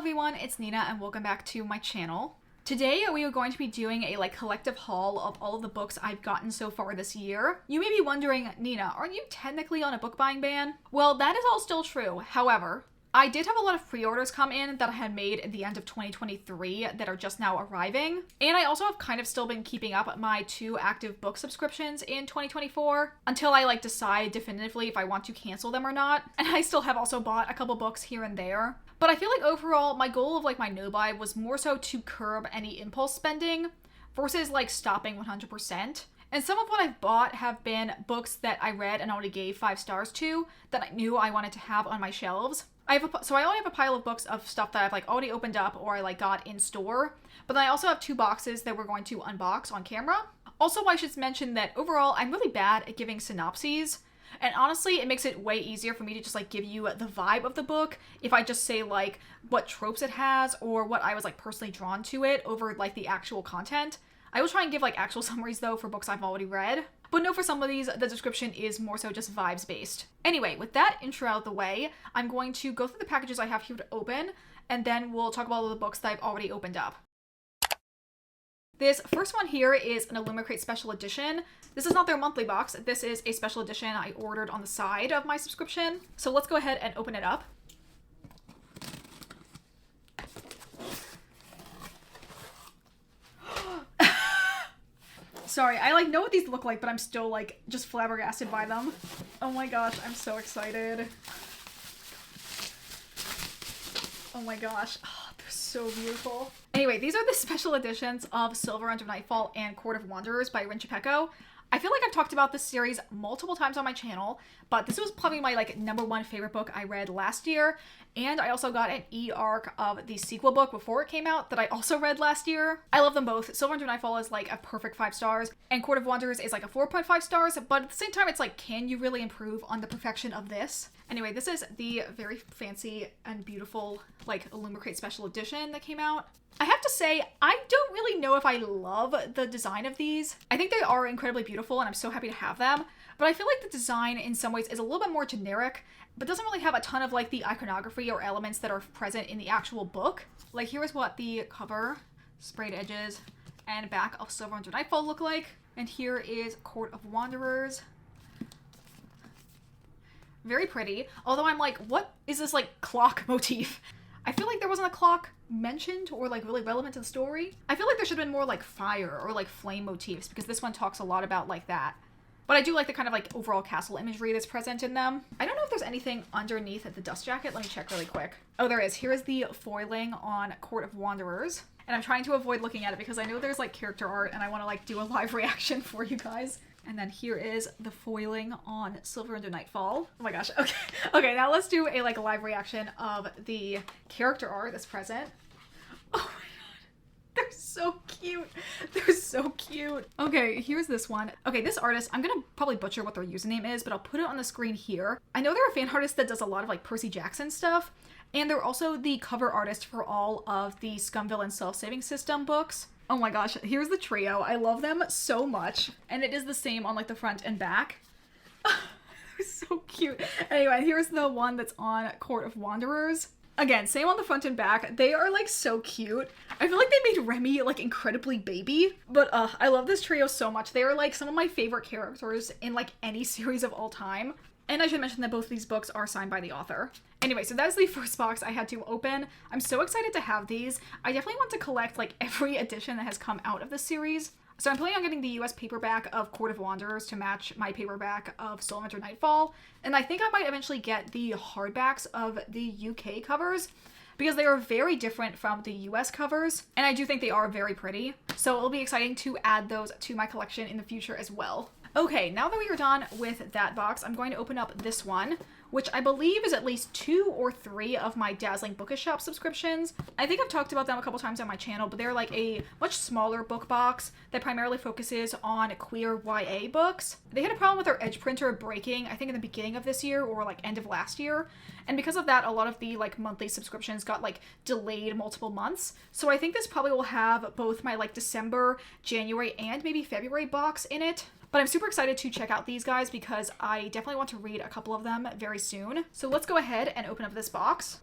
everyone, it's Nina and welcome back to my channel. Today we are going to be doing a collective haul of all of the books I've gotten so far this year. You may be wondering, Nina, aren't you technically on a book buying ban? Well, that is all still true. However, I did have a lot of pre-orders come in that I had made at the end of 2023 that are just now arriving. And I also have kind of still been keeping up my 2 active book subscriptions in 2024 until I decide definitively if I want to cancel them or not. And I still have also bought a couple books here and there. But I feel like overall my goal of my no buy was more so to curb any impulse spending versus stopping 100%. And some of what I've bought have been books that I read and already gave 5 stars to that I knew I wanted to have on my shelves. So I only have a pile of books of stuff that I've already opened up or I got in store, but then I also have 2 boxes that we're going to unbox on camera. Also, I should mention that overall I'm really bad at giving synopses, and honestly it makes it way easier for me to just give you the vibe of the book if I just say what tropes it has or what I was personally drawn to it over the actual content. I will try and give actual summaries though for books I've already read. But no, for some of these, the description is more so just vibes based. Anyway, with that intro out of the way, I'm going to go through the packages I have here to open, and then we'll talk about all the books that I've already opened up. This first one here is an Illumicrate special edition. This is not their monthly box. This is a special edition I ordered on the side of my subscription. So let's go ahead and open it up. Sorry, I know what these look like, but I'm still just flabbergasted by them. Oh my gosh, I'm so excited. Oh my gosh, they're so beautiful. Anyway, these are the special editions of Silver Under Nightfall and Court of Wanderers by Rin Chupeco. I feel like I've talked about this series multiple times on my channel, but this was probably my #1 favorite book I read last year, and I also got an e-arc of the sequel book before it came out that I also read last year. I love them both. Silver Under Nightfall is a perfect 5 stars, and Court of Wanderers is a 4.5 stars, but at the same time it's can you really improve on the perfection of this? Anyway, this is the very fancy and beautiful Illumicrate special edition that came out. I have to say, I don't really know if I love the design of these. I think they are incredibly beautiful and I'm so happy to have them, but I feel like the design in some ways is a little bit more generic, but doesn't really have a ton of the iconography or elements that are present in the actual book. Here is what the cover, sprayed edges, and back of Silver Under Nightfall look like. And here is Court of Wanderers. Very pretty, although I'm what is this clock motif? I feel like there wasn't a clock mentioned or really relevant to the story. I feel like there should have been more fire or flame motifs, because this one talks a lot about that. But I do like the kind of overall castle imagery that's present in them. I don't know if there's anything underneath the dust jacket. Let me check really quick. Oh, there is. Here is the foiling on Court of Wanderers. And I'm trying to avoid looking at it because I know there's character art and I want to do a live reaction for you guys. And then here is the foiling on Silver Under Nightfall. Oh my gosh, okay. Okay, now let's do a live reaction of the character art that's present. Oh my god, they're so cute. They're so cute. Okay, here's this one. Okay, this artist, I'm gonna probably butcher what their username is, but I'll put it on the screen here. I know they're a fan artist that does a lot of Percy Jackson stuff, and they're also the cover artist for all of the Scumvillain Self-Saving System books. Oh my gosh, here's the trio. I love them so much. And it is the same on the front and back. They're so cute. Anyway, here's the one that's on Court of Wanderers. Again, same on the front and back. They are so cute. I feel like they made Remy incredibly baby. But I love this trio so much. They are some of my favorite characters in any series of all time. And I should mention that both of these books are signed by the author. Anyway, so that's the first box I had to open. I'm so excited to have these. I definitely want to collect every edition that has come out of this series. So I'm planning on getting the US paperback of Court of Wanderers to match my paperback of Silver Under Nightfall. And I think I might eventually get the hardbacks of the UK covers, because they are very different from the US covers, and I do think they are very pretty. So it'll be exciting to add those to my collection in the future as well. Okay, now that we are done with that box, I'm going to open up this one, which I believe is at least 2 or 3 of my Dazzling Bookish Shop subscriptions. I think I've talked about them a couple times on my channel, but they're a much smaller book box that primarily focuses on queer YA books. They had a problem with their edge printer breaking, I think in the beginning of this year or end of last year. And because of that, a lot of the monthly subscriptions got delayed multiple months. So I think this probably will have both my December, January, and maybe February box in it. But I'm super excited to check out these guys because I definitely want to read a couple of them very soon. So let's go ahead and open up this box.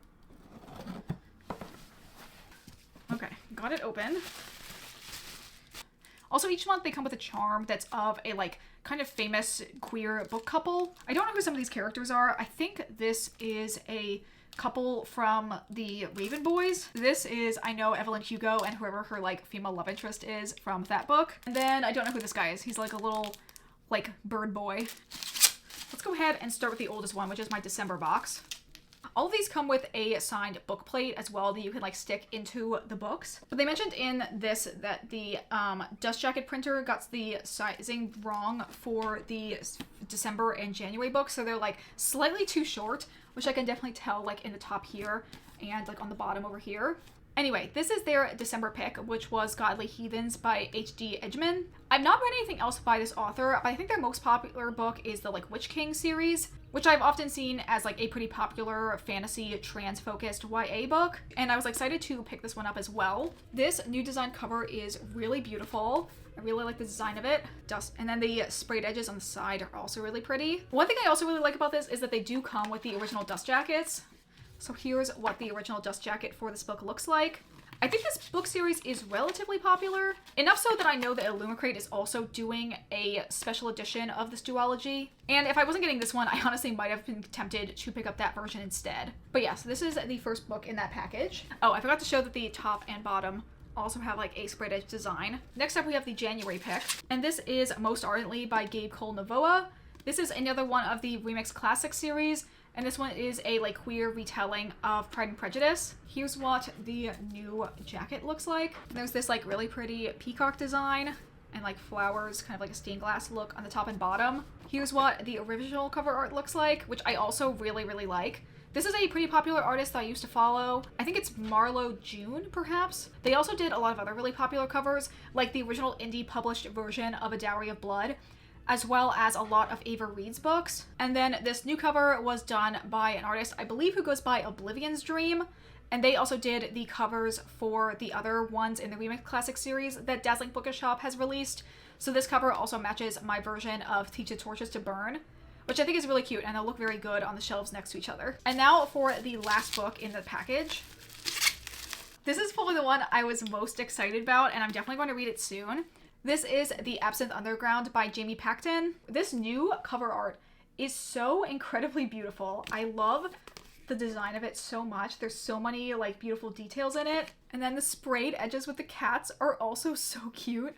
got it open. Also, each month they come with a charm that's of a like kind of famous queer book couple. I don't know who some of these characters are. I think this is a couple from the Raven Boys. This is, I know, Evelyn Hugo and whoever her like female love interest is from that book. And then I don't know who this guy is. He's like a little like bird boy. Let's go ahead and start with the oldest one, which is my December box. All of these come with a signed book plate as well that you can like stick into the books. But they mentioned in this that the Dust Jacket printer got the sizing wrong for the December and January books. So they're like slightly too short, which I can definitely tell like in the top here and like on the bottom over here. Anyway, this is their December pick, which was Godly Heathens by H.D. Edgman. I've not read anything else by this author, but I think their most popular book is the like Witch King series, which I've often seen as like a pretty popular fantasy trans-focused YA book. And I was excited to pick this one up as well. This new design cover is really beautiful. I really like the design of it. And then the sprayed edges on the side are also really pretty. One thing I also really like about this is that they do come with the original dust jackets. So here's what the original dust jacket for this book looks like. I think this book series is relatively popular, enough so that I know that Illumicrate is also doing a special edition of this duology. And if I wasn't getting this one, I honestly might have been tempted to pick up that version instead. But yeah, so this is the first book in that package. Oh, I forgot to show that the top and bottom also have like a sprayed edge design. Next up, we have the January pick, and this is Most Ardently by Gabe Cole Novoa. This is another one of the Remix Classic series. And this one is a like queer retelling of Pride and Prejudice. Here's what the new jacket looks like. There's this like really pretty peacock design and like flowers, kind of like a stained glass look on the top and bottom. Here's what the original cover art looks like, which I also really, really like. This is a pretty popular artist that I used to follow. I think it's Marlo June, perhaps. They also did a lot of other really popular covers, like the original indie published version of A Dowry of Blood, as well as a lot of Ava Reed's books. And then this new cover was done by an artist, I believe, who goes by Oblivion's Dream. And they also did the covers for the other ones in the Remix Classic series that Dazzling Bookshop has released. So this cover also matches my version of Teach the Torches to Burn, which I think is really cute, and they'll look very good on the shelves next to each other. And now for the last book in the package. This is probably the one I was most excited about, and I'm definitely going to read it soon. This is The Absinthe Underground by Jamie Pacton. This new cover art is so incredibly beautiful. I love the design of it so much. There's so many like beautiful details in it. And then the sprayed edges with the cats are also so cute.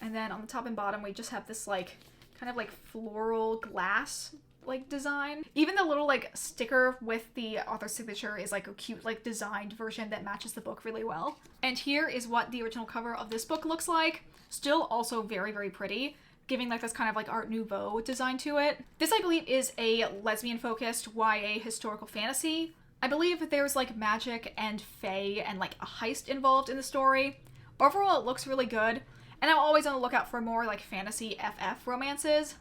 And then on the top and bottom, we just have this like kind of like floral glass like design. Even the little like sticker with the author's signature is like a cute like designed version that matches the book really well. And here is what the original cover of this book looks like. Still also very, very pretty, giving like this kind of like Art Nouveau design to it. This, I believe, is a lesbian-focused YA historical fantasy. I believe that there's like magic and fae and like a heist involved in the story. Overall, it looks really good, and I'm always on the lookout for more like fantasy FF romances.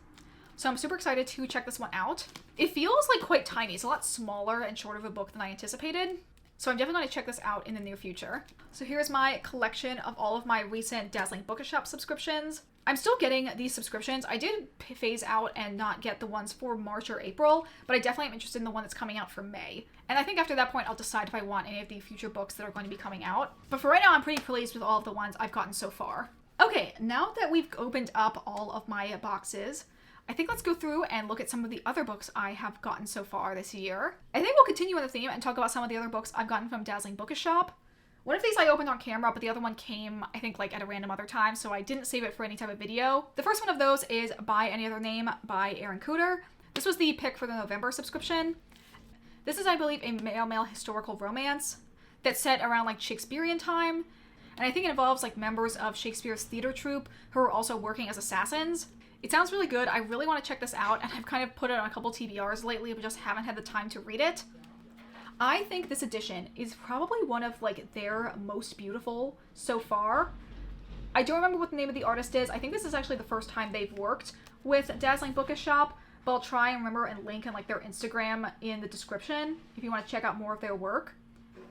So I'm super excited to check this one out. It feels like quite tiny. It's a lot smaller and shorter of a book than I anticipated. So I'm definitely going to check this out in the near future. So here's my collection of all of my recent Dazzling Bookshop subscriptions. I'm still getting these subscriptions. I did phase out and not get the ones for March or April, but I definitely am interested in the one that's coming out for May. And I think after that point, I'll decide if I want any of the future books that are going to be coming out. But for right now, I'm pretty pleased with all of the ones I've gotten so far. Okay, now that we've opened up all of my boxes, I think let's go through and look at some of the other books I have gotten so far this year. I think we'll continue on the theme and talk about some of the other books I've gotten from Dazzling Bookshop. One of these I opened on camera, but the other one came, I think, like at a random other time, so I didn't save it for any type of video. The first one of those is By Any Other Name by Aaron Cooter. This was the pick for the November subscription. This is, I believe, a male-male historical romance that's set around like Shakespearean time, and I think it involves like members of Shakespeare's theater troupe who are also working as assassins. It sounds really good. I really want to check this out, and I've kind of put it on a couple TBRs lately, but just haven't had the time to read it. I think this edition is probably one of like their most beautiful so far. I don't remember what the name of the artist is. I think this is actually the first time they've worked with Dazzling Bookshop, but I'll try and remember and link in like their Instagram in the description if you want to check out more of their work.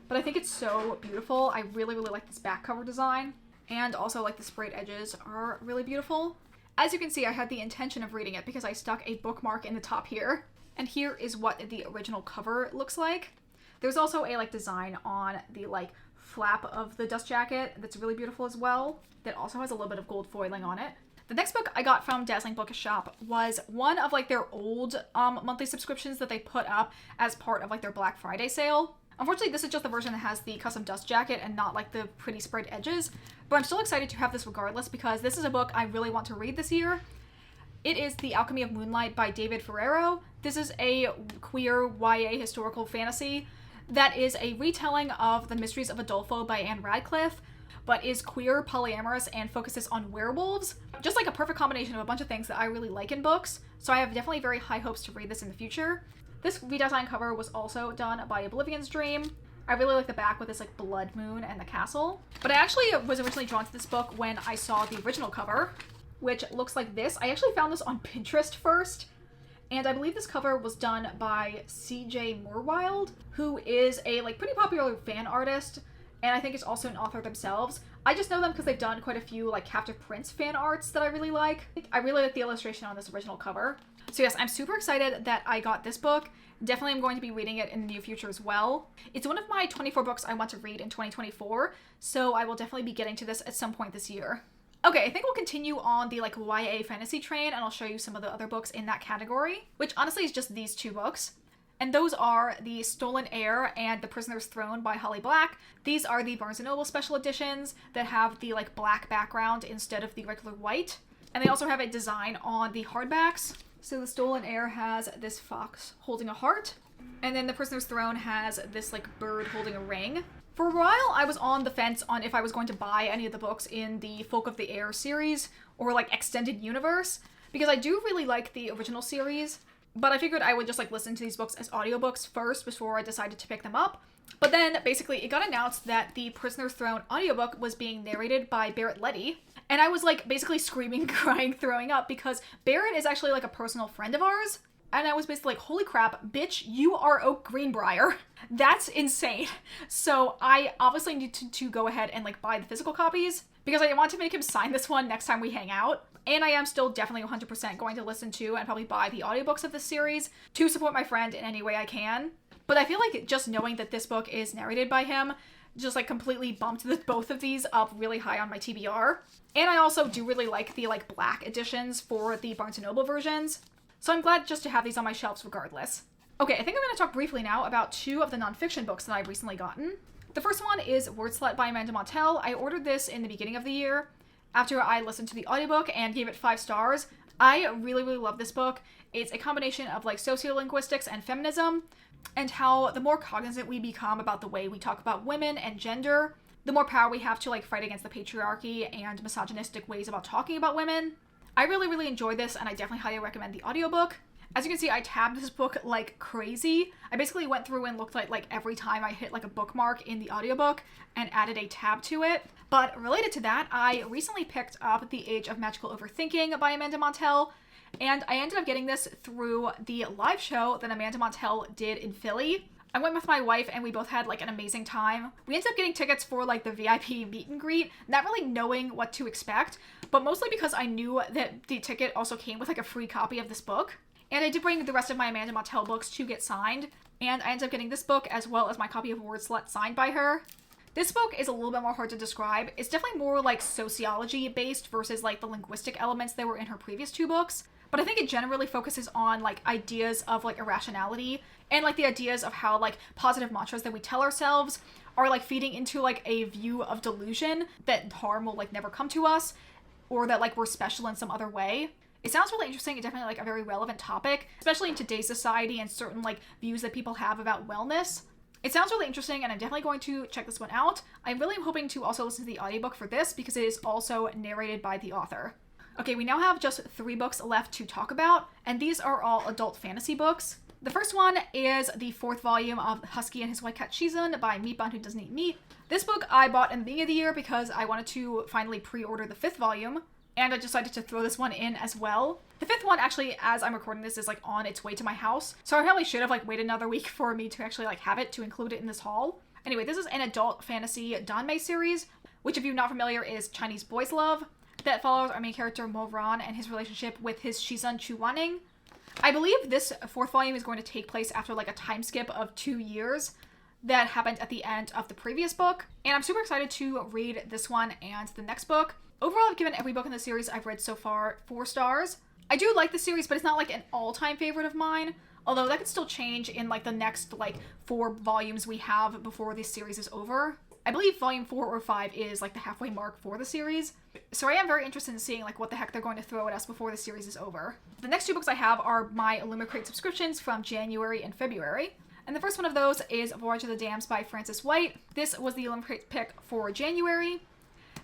But I think it's so beautiful. I really, really like this back cover design, and also like the sprayed edges are really beautiful. As you can see, I had the intention of reading it because I stuck a bookmark in the top here. And here is what the original cover looks like. There's also a like design on the like flap of the dust jacket that's really beautiful as well, that also has a little bit of gold foiling on it. The next book I got from Dazzling Bookshop was one of like their old monthly subscriptions that they put up as part of like their Black Friday sale. Unfortunately, this is just the version that has the custom dust jacket and not like the pretty sprayed edges, but I'm still excited to have this regardless because this is a book I really want to read this year. It is The Alchemy of Moonlight by David Ferrero. This is a queer YA historical fantasy that is a retelling of The Mysteries of Udolpho by Anne Radcliffe, but is queer, polyamorous, and focuses on werewolves. Just like a perfect combination of a bunch of things that I really like in books, so I have definitely very high hopes to read this in the future. This redesign cover was also done by Oblivion's Dream. I really like the back with this like blood moon and the castle. But I actually was originally drawn to this book when I saw the original cover, which looks like this. I actually found this on Pinterest first, and I believe this cover was done by CJ Moorwild, who is a like pretty popular fan artist, and I think is also an author themselves. I just know them because they've done quite a few like Captive Prince fan arts that I really like. I really like the illustration on this original cover. So yes, I'm super excited that I got this book. Definitely am going to be reading it in the near future as well. It's one of my 24 books I want to read in 2024, so I will definitely be getting to this at some point this year. Okay, I think we'll continue on the like YA fantasy train, and I'll show you some of the other books in that category, which honestly is just these two books. And those are The Stolen Heir and The Prisoner's Throne by Holly Black. These are the Barnes & Noble special editions that have the like black background instead of the regular white. And they also have a design on the hardbacks. So The Stolen Heir has this fox holding a heart, and then The Prisoner's Throne has this like bird holding a ring. For a while, I was on the fence on if I was going to buy any of the books in the Folk of the Air series or like extended universe, because I do really like the original series, but I figured I would just like listen to these books as audiobooks first before I decided to pick them up. But then basically it got announced that the Prisoner's Throne audiobook was being narrated by Barrett Letty. And I was like basically screaming, crying, throwing up because Barrett is actually like a personal friend of ours. And I was basically like, holy crap, bitch, you are Oak Greenbrier. That's insane. So I obviously need to go ahead and like buy the physical copies because I want to make him sign this one next time we hang out. And I am still definitely 100% going to listen to and probably buy the audiobooks of this series to support my friend in any way I can. But I feel like just knowing that this book is narrated by him just like completely bumped both of these up really high on my TBR. And I also do really like the like black editions for the Barnes & Noble versions. So I'm glad just to have these on my shelves regardless. Okay, I think I'm going to talk briefly now about two of the nonfiction books that I've recently gotten. The first one is Word Slut by Amanda Montell. I ordered this in the beginning of the year after I listened to the audiobook and gave it 5 stars. I really, really love this book. It's a combination of like sociolinguistics and feminism, and how the more cognizant we become about the way we talk about women and gender, the more power we have to like fight against the patriarchy and misogynistic ways about talking about women. I really, really enjoyed this, and I definitely highly recommend the audiobook. As you can see, I tabbed this book like crazy. I basically went through and looked at like every time I hit like a bookmark in the audiobook and added a tab to it. But related to that, I recently picked up The Age of Magical Overthinking by Amanda Montell, and I ended up getting this through the live show that Amanda Montell did in Philly. I went with my wife and we both had like an amazing time. We ended up getting tickets for like the VIP meet and greet, not really knowing what to expect, but mostly because I knew that the ticket also came with like a free copy of this book. And I did bring the rest of my Amanda Montell books to get signed, and I ended up getting this book as well as my copy of Word Slut signed by her. This book is a little bit more hard to describe. It's definitely more like sociology based versus like the linguistic elements that were in her previous 2 books. But I think it generally focuses on like ideas of like irrationality and like the ideas of how like positive mantras that we tell ourselves are like feeding into like a view of delusion that harm will like never come to us, or that like we're special in some other way. It sounds really interesting and definitely like a very relevant topic, especially in today's society and certain like views that people have about wellness. It sounds really interesting, and I'm definitely going to check this one out. I really am hoping to also listen to the audiobook for this because it is also narrated by the author. Okay, we now have just 3 books left to talk about, and these are all adult fantasy books. The first one is the 4th volume of Husky and His White Cat Shizun by Meatbun Who Doesn't Eat Meat. This book I bought in the beginning of the year because I wanted to finally pre-order the 5th volume, and I decided to throw this one in as well. The 5th one, actually, as I'm recording this, is like on its way to my house, so I probably should have like waited another week for me to actually like have it to include it in this haul. Anyway, this is an adult fantasy Danmei series, which if you're not familiar is Chinese boys love, that follows our main character Mo Ran and his relationship with his Shizun Chu Wanning. I believe this 4th volume is going to take place after like a time skip of 2 years, that happened at the end of the previous book. And I'm super excited to read this one and the next book. Overall, I've given every book in the series I've read so far 4 stars. I do like the series, but it's not like an all-time favorite of mine. Although that could still change in like the next like 4 volumes we have before this series is over. I believe volume 4 or 5 is like the halfway mark for the series. So I am very interested in seeing like what the heck they're going to throw at us before the series is over. The next 2 books I have are my Illumicrate subscriptions from January and February. And the first one of those is Voyage of the Dams by Frances White. This was the Illumicrate pick for January.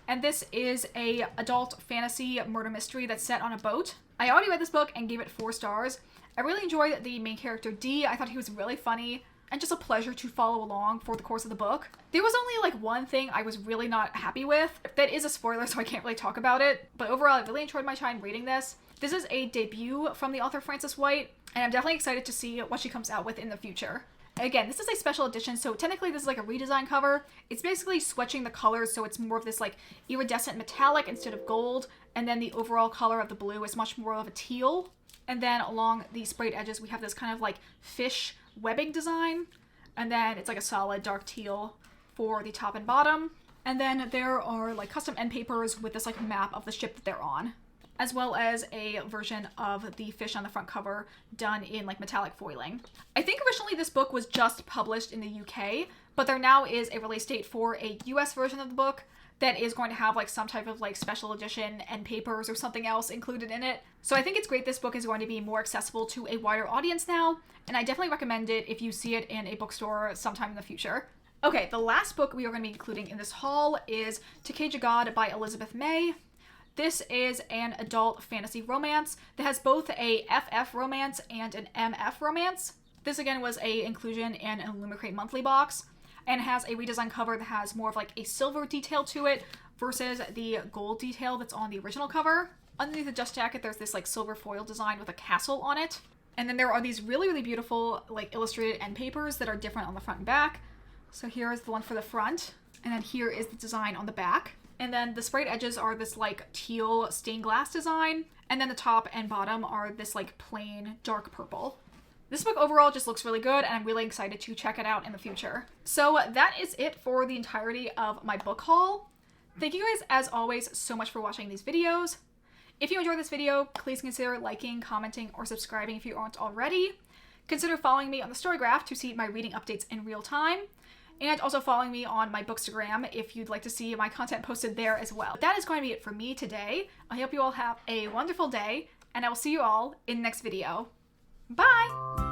And this is a adult fantasy murder mystery that's set on a boat. I already read this book and gave it 4 stars. I really enjoyed the main character D. I thought he was really funny and just a pleasure to follow along for the course of the book. There was only like one thing I was really not happy with. That is a spoiler, so I can't really talk about it. But overall, I really enjoyed my time reading this. This is a debut from the author Frances White, and I'm definitely excited to see what she comes out with in the future. Again, this is a special edition, so technically this is like a redesign cover. It's basically switching the colors, so it's more of this like iridescent metallic instead of gold, and then the overall color of the blue is much more of a teal. And then along the sprayed edges, we have this kind of like fish webbing design, and then it's like a solid dark teal for the top and bottom. And then there are like custom end papers with this like map of the ship that they're on, as well as a version of the fish on the front cover done in like metallic foiling. I think originally this book was just published in the UK, but there now is a release date for a US version of the book that is going to have like some type of like special edition end papers or something else included in it. So I think it's great this book is going to be more accessible to a wider audience now, and I definitely recommend it if you see it in a bookstore sometime in the future. Okay, the last book we are going to be including in this haul is To Cage a God by Elizabeth May. This is an adult fantasy romance that has both a FF romance and an MF romance. This again was a inclusion in an Illumicrate monthly box, and has a redesigned cover that has more of like a silver detail to it versus the gold detail that's on the original cover. Underneath the dust jacket, there's this like silver foil design with a castle on it. And then there are these really, really beautiful like illustrated end papers that are different on the front and back. So here is the one for the front, and then here is the design on the back. And then the sprayed edges are this like teal stained glass design, and then the top and bottom are this like plain dark purple. This book overall just looks really good, and I'm really excited to check it out in the future. So that is it for the entirety of my book haul. Thank you guys, as always, so much for watching these videos. If you enjoyed this video, please consider liking, commenting, or subscribing if you aren't already. Consider following me on the Storygraph to see my reading updates in real time, and also following me on my Bookstagram if you'd like to see my content posted there as well. That is going to be it for me today. I hope you all have a wonderful day, and I will see you all in the next video. Bye!